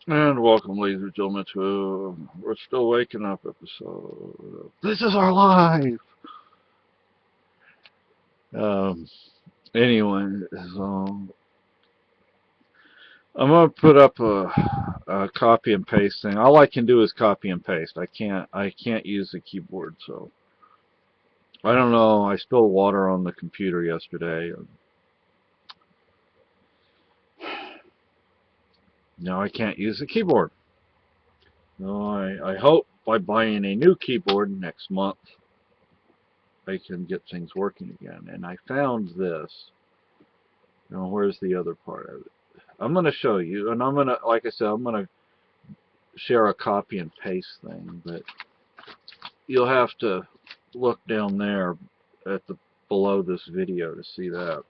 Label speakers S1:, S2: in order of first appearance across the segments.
S1: And welcome, ladies and gentlemen, to We're Still Waking Up episode. This is our life! Um, anyway, so I'm going to put up a copy and paste thing. All I can do is copy and paste. I can't use the keyboard, so I don't know. I spilled water on the computer yesterday. Now I can't use the keyboard. No, I hope by buying a new keyboard next month I can get things working again. And I found this. Where's the other part of it? I'm going to show you, and I'm going to, like I said, I'm going to share a copy and paste thing, but you'll have to look down there at the below this video to see that.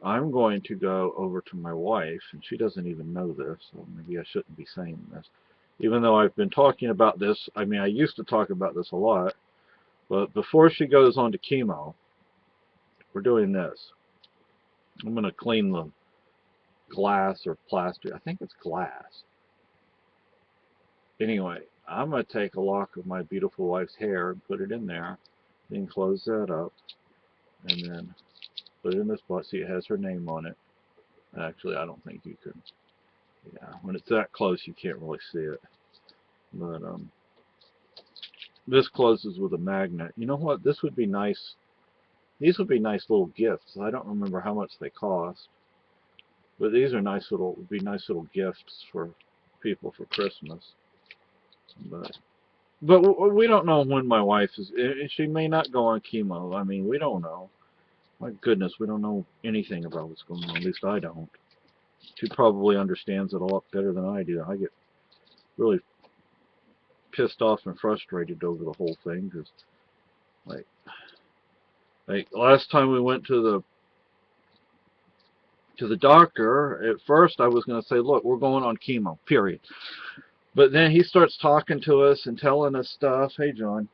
S1: I'm going to go over to my wife, and she doesn't even know this, so maybe I shouldn't be saying this. Even though I've been talking about this, I mean, I used to talk about this a lot, but before she goes on to chemo, we're doing this. I'm going to clean the glass or plastic. I think it's glass. Anyway, I'm going to take a lock of my beautiful wife's hair and put it in there, then close that up, and then put it in this box. See, it has her name on it. Actually, I don't think you can. Yeah, when it's that close, you can't really see it. But this closes with a magnet. You know what? This would be nice. These would be nice little gifts. I don't remember how much they cost, but these are would be nice little gifts for people for Christmas. But we don't know when my wife is. She may not go on chemo. I mean, we don't know. My goodness, we don't know anything about what's going on. At least I don't. She probably understands it a lot better than I do. I get really pissed off and frustrated over the whole thing because, like, last time we went to the doctor, at first I was going to say, look, we're going on chemo, period. But then he starts talking to us and telling us stuff. Hey, John.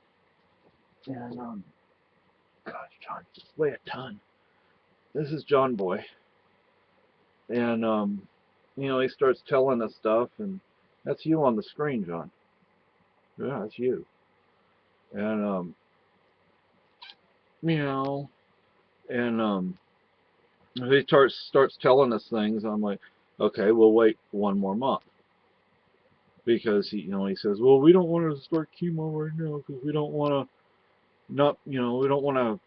S1: And gosh, John, weigh a ton. This is John Boy. And he starts telling us stuff, and that's you on the screen, John. Yeah, that's you. And you know, and he starts telling us things. I'm like, okay, we'll wait one more month because he says, well, we don't want to start chemo right now because we don't want to we don't want to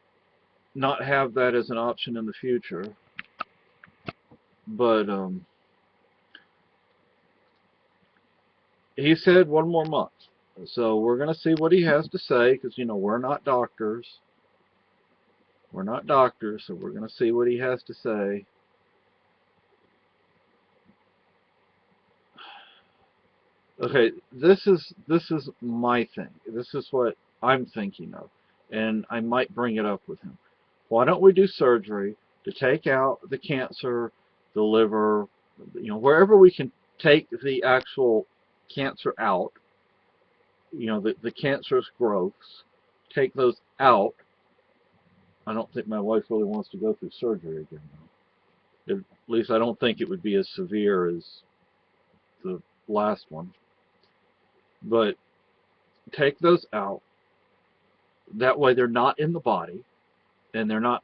S1: not have that as an option in the future. But he said one more month. So we're going to see what he has to say because, we're not doctors. We're not doctors, so we're going to see what he has to say. Okay, this is my thing. This is what I'm thinking of, and I might bring it up with him. Why don't we do surgery to take out the cancer, the liver, wherever we can take the actual cancer out, the cancerous growths, take those out. I don't think my wife really wants to go through surgery again, though. At least I don't think it would be as severe as the last one. But take those out. That way they're not in the body and they're not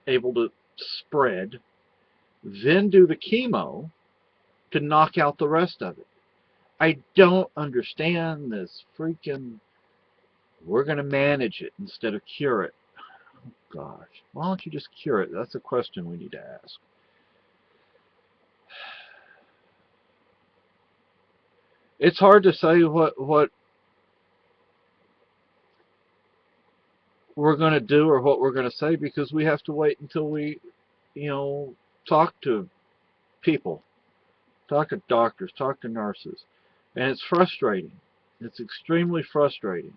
S1: able to spread. Then do the chemo to knock out the rest of it. I don't understand this freaking, we're going to manage it instead of cure it. Oh, gosh, why don't you just cure it? That's a question we need to ask. It's hard to say what we're going to do or what we're going to say because we have to wait until we, talk to people, talk to doctors, talk to nurses. And it's frustrating. It's extremely frustrating,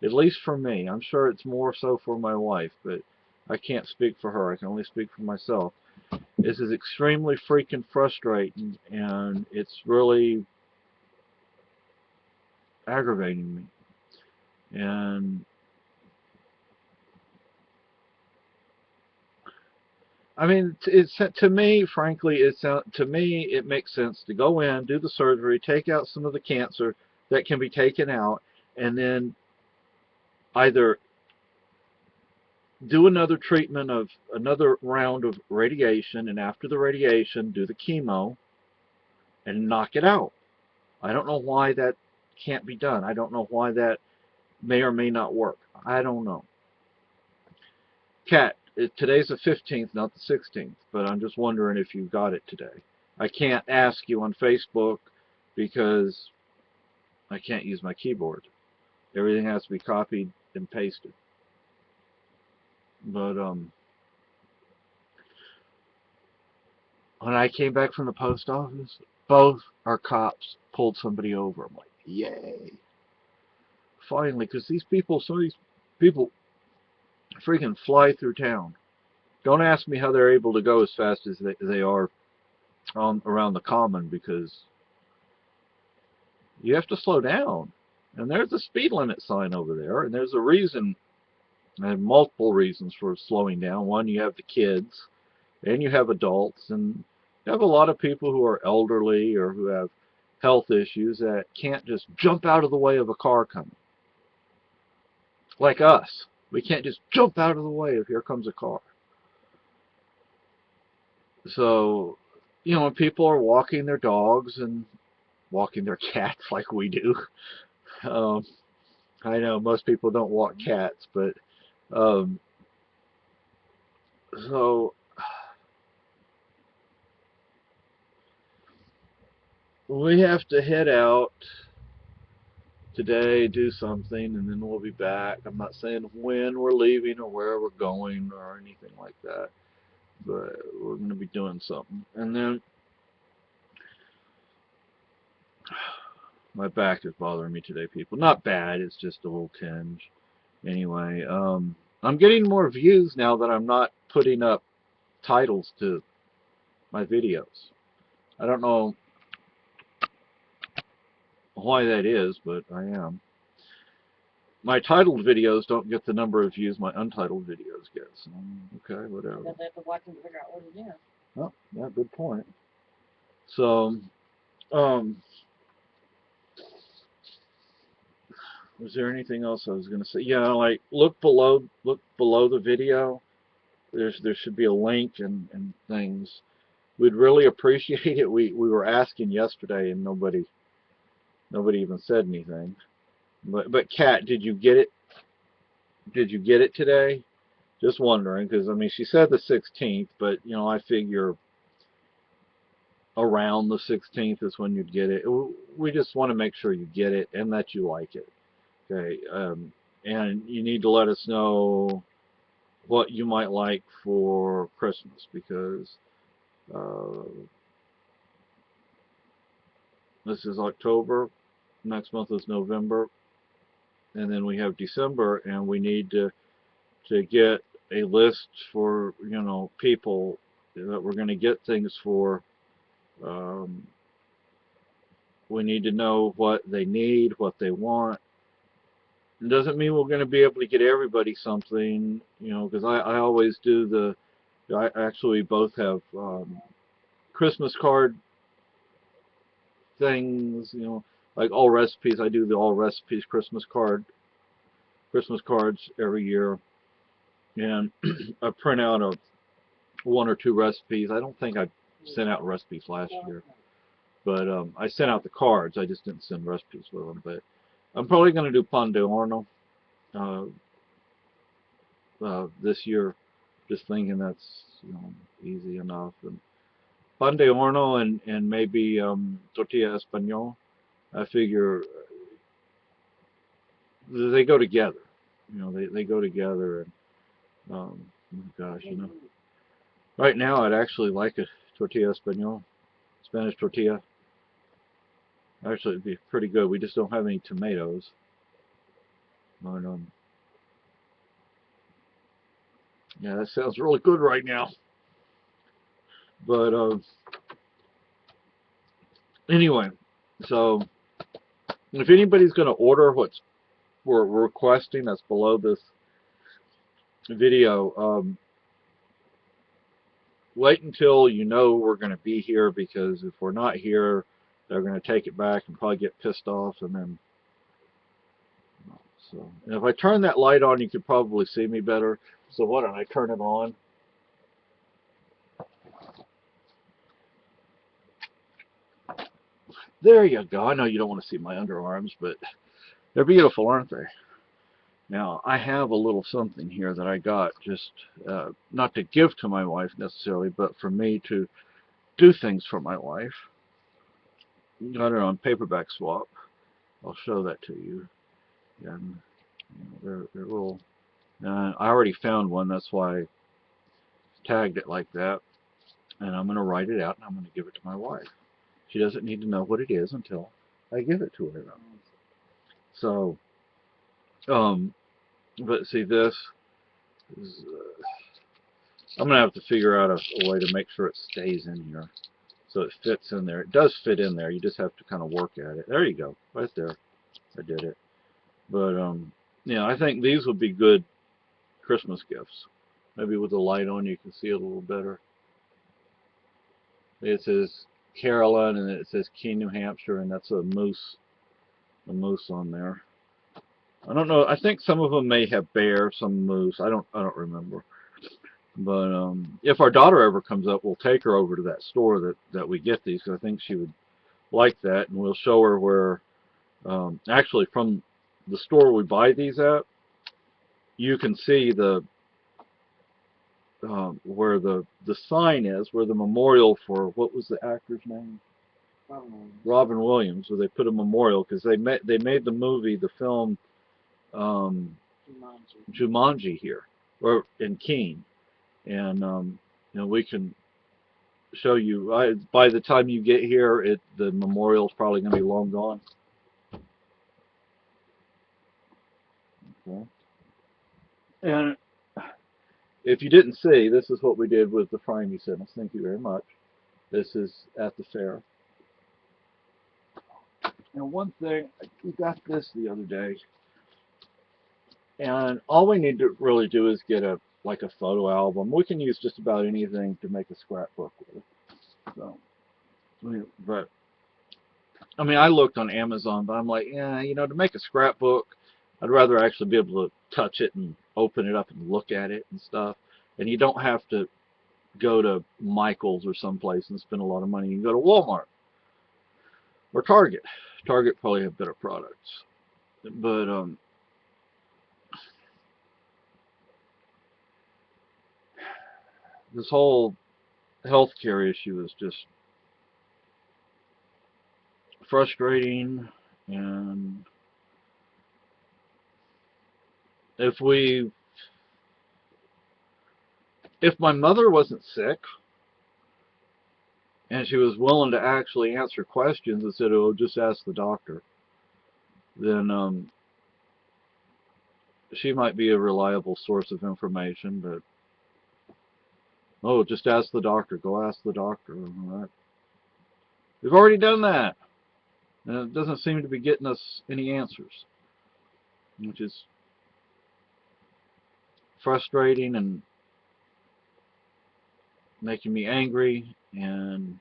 S1: at least for me. I'm sure it's more so for my wife, but I can't speak for her. I can only speak for myself. This is extremely freaking frustrating, and it's really aggravating me. And I mean, to me, frankly, to me it makes sense to go in, do the surgery, take out some of the cancer that can be taken out, and then either do another treatment of another round of radiation, and after the radiation, do the chemo and knock it out. I don't know why that can't be done. I don't know why that may or may not work. I don't know. Kat, today's the 15th, not the 16th, but I'm just wondering if you got it today. I can't ask you on Facebook because I can't use my keyboard. Everything has to be copied and pasted. But when I came back from the post office, both our cops pulled somebody over. I'm like, yay! Finally, because some of these people freaking fly through town. Don't ask me how they're able to go as fast as they are around the common, because you have to slow down. And there's a speed limit sign over there, and there's a reason, and multiple reasons for slowing down. One, you have the kids, and you have adults, and you have a lot of people who are elderly or who have health issues that can't just jump out of the way of a car coming. Like us. We can't just jump out of the way if here comes a car. So, when people are walking their dogs and walking their cats like we do, I know most people don't walk cats, but um, so we have to head out today, do something, and then we'll be back. I'm not saying when we're leaving or where we're going or anything like that, but we're going to be doing something. And then my back is bothering me today, people. Not bad, it's just a little tinge. Anyway, I'm getting more views now that I'm not putting up titles to my videos. I don't know why that is, but I am. My titled videos don't get the number of views my untitled videos get. So, okay, whatever.
S2: Because they have to watch them to figure out what it is.
S1: Oh, yeah, good point. So, was there anything else I was going to say? Yeah, like look below the video. There should be a link and things. We'd really appreciate it. We were asking yesterday and nobody even said anything. But Kat, did you get it? Did you get it today? Just wondering, because I mean she said the 16th, but I figure around the 16th is when you'd get it. We just want to make sure you get it and that you like it. Okay, and you need to let us know what you might like for Christmas, because this is October, next month is November, and then we have December, and we need to get a list for people that we're going to get things for. We need to know what they need, what they want. It doesn't mean we're going to be able to get everybody something, because I always do I actually both have Christmas card things, like all recipes. I do the all recipes Christmas cards every year, and I print out one or two recipes. I don't think I sent out recipes last year, but I sent out the cards. I just didn't send recipes with them. But I'm probably going to do pan de horno this year. Just thinking that's easy enough. And pan de horno and maybe tortilla español. I figure they go together. They go together. And oh gosh, right now I'd actually like a tortilla español, Spanish tortilla. Actually, it'd be pretty good. We just don't have any tomatoes. But, yeah, that sounds really good right now. But anyway, so if anybody's going to order what we're requesting, that's below this video. wait until you know we're going to be here, because if we're not here, they're going to take it back and probably get pissed off, and then so. And if I turn that light on, you could probably see me better. So why don't I turn it on? There you go. I know you don't want to see my underarms, but they're beautiful, aren't they? Now, I have a little something here that I got just not to give to my wife necessarily, but for me to do things for my wife. Got it on paperback swap. I'll show that to you. And they're little. I already found one, that's why I tagged it like that. And I'm going to write it out and I'm going to give it to my wife. She doesn't need to know what it is until I give it to her. So, but see, this is, I'm going to have to figure out a way to make sure it stays in here so it fits in there. It does fit in there. You just have to kind of work at it. There you go. Right there. I did it. But, yeah, I think these would be good Christmas gifts. Maybe with the light on you can see it a little better. It says Carolyn and it says Keene, New Hampshire, and that's a moose on there. I don't know. I think some of them may have bear, some moose. I don't remember. But if our daughter ever comes up, we'll take her over to that store that we get these, because I think she would like that, and we'll show her where. Actually, from the store we buy these at, you can see the where the sign is, where the memorial for, what was the actor's name? Robin Williams. Where they put a memorial because they made the movie, the film Jumanji here, or in Keene, and you know, we can show you. By the time you get here, the memorial's probably going to be long gone. Okay. And if you didn't see, this is what we did with the frame you sent us. Thank you very much. This is at the fair. And one thing, we got this the other day, and all we need to really do is get like a photo album. We can use just about anything to make a scrapbook with. So, but I mean, I looked on Amazon, but I'm like, yeah, you know, to make a scrapbook, I'd rather actually be able to touch it and open it up and look at it and stuff. And you don't have to go to Michael's or someplace and spend a lot of money. You can go to Walmart or Target. Target probably have better products. But this whole healthcare issue is just frustrating, and if my mother wasn't sick and she was willing to actually answer questions instead of, oh, just ask the doctor, then she might be a reliable source of information. But oh, just ask the doctor, go ask the doctor. All right. We've already done that, and it doesn't seem to be getting us any answers, which is frustrating and making me angry. And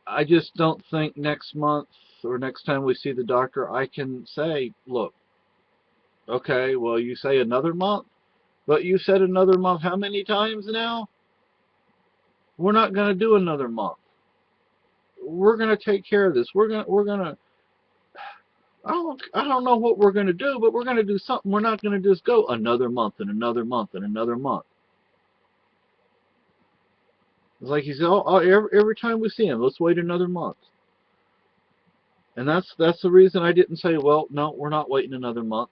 S1: I just don't think next month or next time we see the doctor I can say, look, okay, well, you say another month, but you said another month how many times now? We're not going to do another month. We're going to take care of this. We're going to I don't know what we're going to do, but we're going to do something. We're not going to just go another month and another month and another month. It's like he said, oh, every time we see him, let's wait another month. And that's the reason I didn't say, well, no, we're not waiting another month,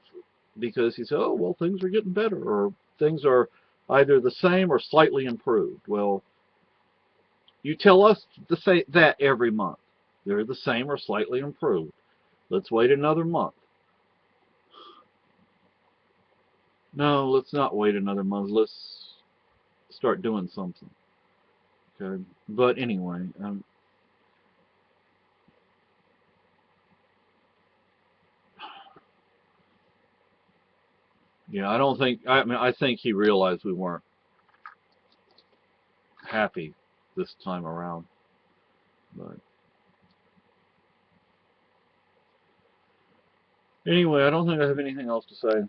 S1: because he said, oh, well, things are getting better, or things are either the same or slightly improved. Well, you tell us to say that every month. They're the same or slightly improved. Let's wait another month. No, let's not wait another month. Let's start doing something. Okay. But anyway, yeah, I don't think, I mean, I think he realized we weren't happy this time around. But anyway, I don't think I have anything else to say.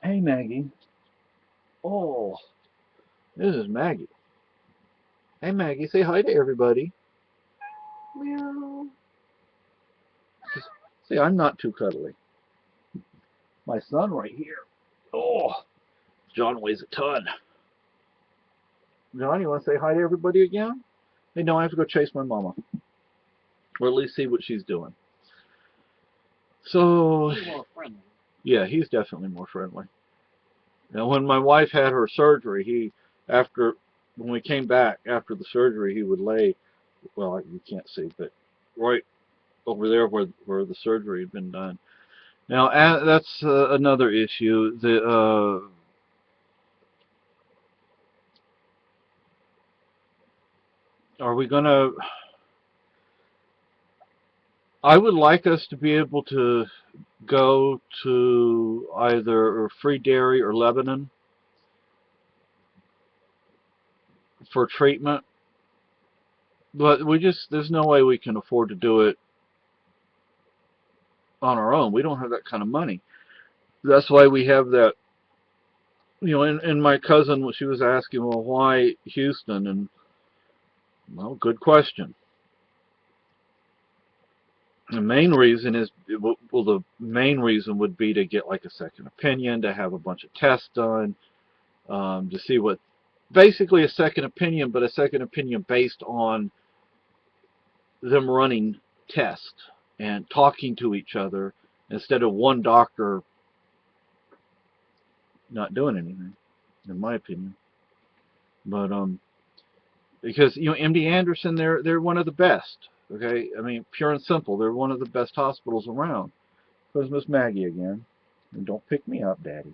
S1: Hey, Maggie. Oh, this is Maggie. Hey, Maggie, say hi to everybody.
S2: Meow.
S1: See, I'm not too cuddly. My son right here. Oh, John weighs a ton. John, you want to say hi to everybody again? Hey, no, I have to go chase my mama. Or at least see what she's doing. So,
S2: He's more friendly.
S1: yeah, he's definitely more friendly. Now, when my wife had her surgery, when we came back after the surgery, he would lay, well, you can't see, but right over there where the surgery had been done. Now, that's another issue. Are we going to... I would like us to be able to go to either Free Dairy or Lebanon for treatment, but there's no way we can afford to do it on our own. We don't have that kind of money. That's why we have that, and my cousin, she was asking, well, why Houston? And, well, good question. The main reason is, well, the main reason would be to get like a second opinion, to have a bunch of tests done, to see what, basically a second opinion, but a second opinion based on them running tests and talking to each other instead of one doctor not doing anything, in my opinion. But because MD Anderson, they're one of the best. Okay, I mean, pure and simple, they're one of the best hospitals around. There's Miss Maggie again, and don't pick me up, Daddy.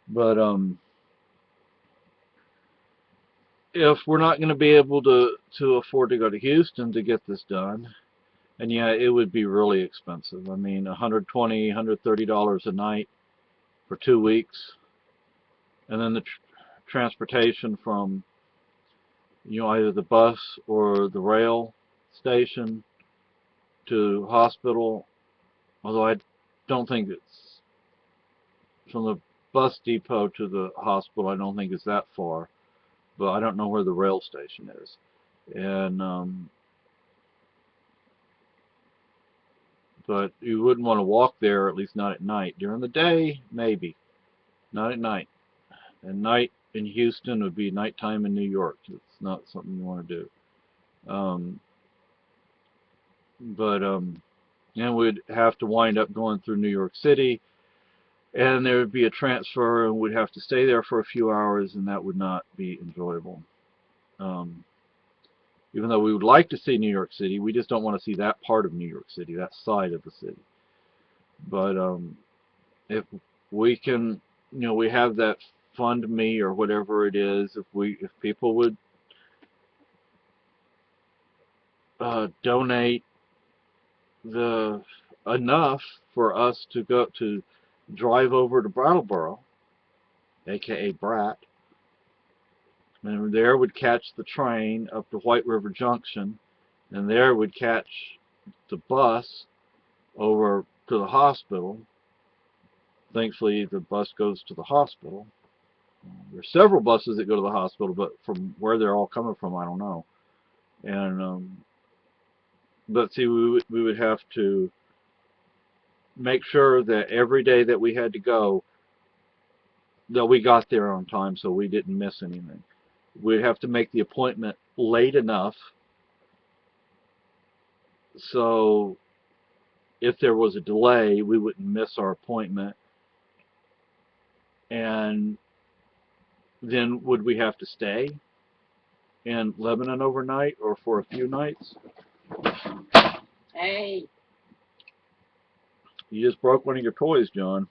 S1: But if we're not going to be able to afford to go to Houston to get this done, and yeah, it would be really expensive. I mean, $120, $130 a night for 2 weeks, and then the transportation from either the bus or the rail station to hospital. Although I don't think it's from the bus depot to the hospital. I don't think it's that far, but I don't know where the rail station is. And but you wouldn't want to walk there, at least not at night. During the day, maybe. Not at night. And night in Houston would be nighttime in New York. It's not something you want to do. And we'd have to wind up going through New York City, and there would be a transfer, and we'd have to stay there for a few hours, and that would not be enjoyable. Even though we would like to see New York City, we just don't want to see that part of New York City, that side of the city. But if we can, we have that fund me or whatever it is, if people would donate enough for us to drive over to Brattleboro, aka Brat, and there would catch the train up to White River Junction, and there would catch the bus over to the hospital. Thankfully, the bus goes to the hospital. There's several buses that go to the hospital, but from where they're all coming from, I don't know. And but see, we would have to make sure that every day that we had to go, that we got there on time, so we didn't miss anything. We'd have to make the appointment late enough so if there was a delay, we wouldn't miss our appointment. And then would we have to stay in Lebanon overnight or for a few nights?
S2: Hey.
S1: You just broke one of your toys, John.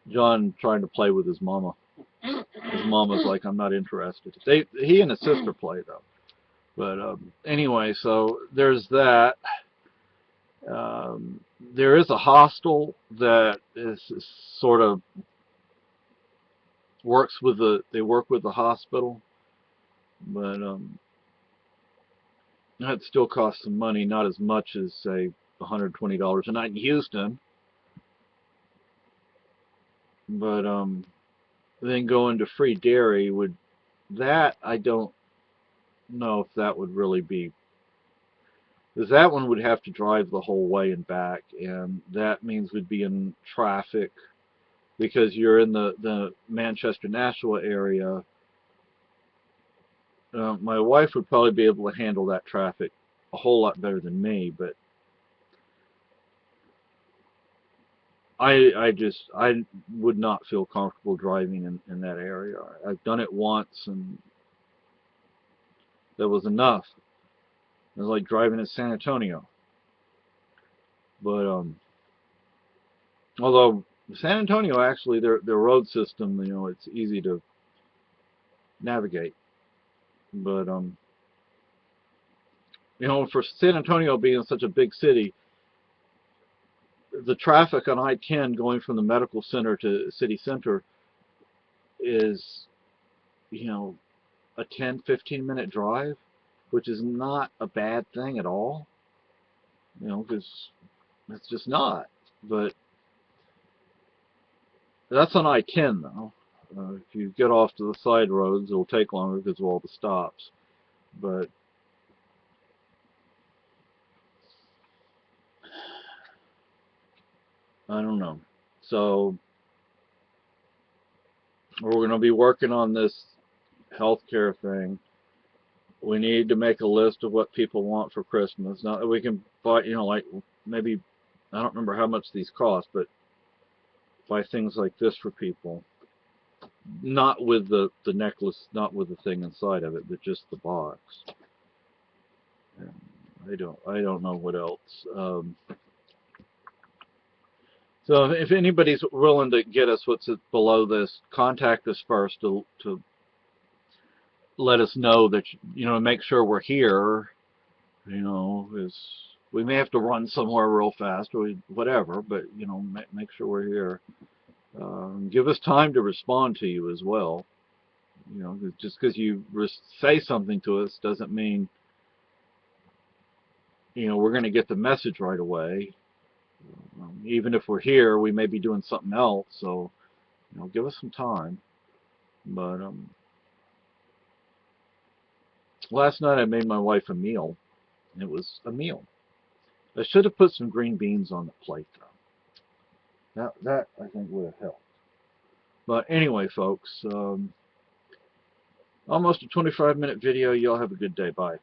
S1: John trying to play with his mama. His mama's like, I'm not interested. He and his sister play, though. But anyway, so there's that. There is a hostel that is sort of they work with the hospital, but that still costs some money, not as much as say $120 a night in Houston, but then going to free dairy would, that I don't know if that would really be, because that one would have to drive the whole way and back, and that means we'd be in traffic because you're in the Manchester Nashua area. My wife would probably be able to handle that traffic a whole lot better than me, but I would not feel comfortable driving in that area. I've done it once and that was enough. It was like driving in San Antonio. But although San Antonio actually their road system, it's easy to navigate. But for San Antonio being such a big city, the traffic on I-10 going from the medical center to city center is, a 10-15 minute drive, which is not a bad thing at all, because it's just not. But that's on I-10 though. If you get off to the side roads, it'll take longer because of all the stops. But I don't know. So we're going to be working on this healthcare thing. We need to make a list of what people want for Christmas. Now we can buy, like maybe, I don't remember how much these cost, but buy things like this for people. Not with the necklace, not with the thing inside of it, but just the box. And I don't know what else. So if anybody's willing to get us what's below this, contact us first to let us know that, make sure we're here. Is we may have to run somewhere real fast or whatever, but make sure we're here. Give us time to respond to you as well. Just because you say something to us doesn't mean we're going to get the message right away. Even if we're here, we may be doing something else. So give us some time. But last night I made my wife a meal. It was a meal. I should have put some green beans on the plate though. That I think would have helped. But anyway, folks, almost a 25-minute video. Y'all have a good day. Bye.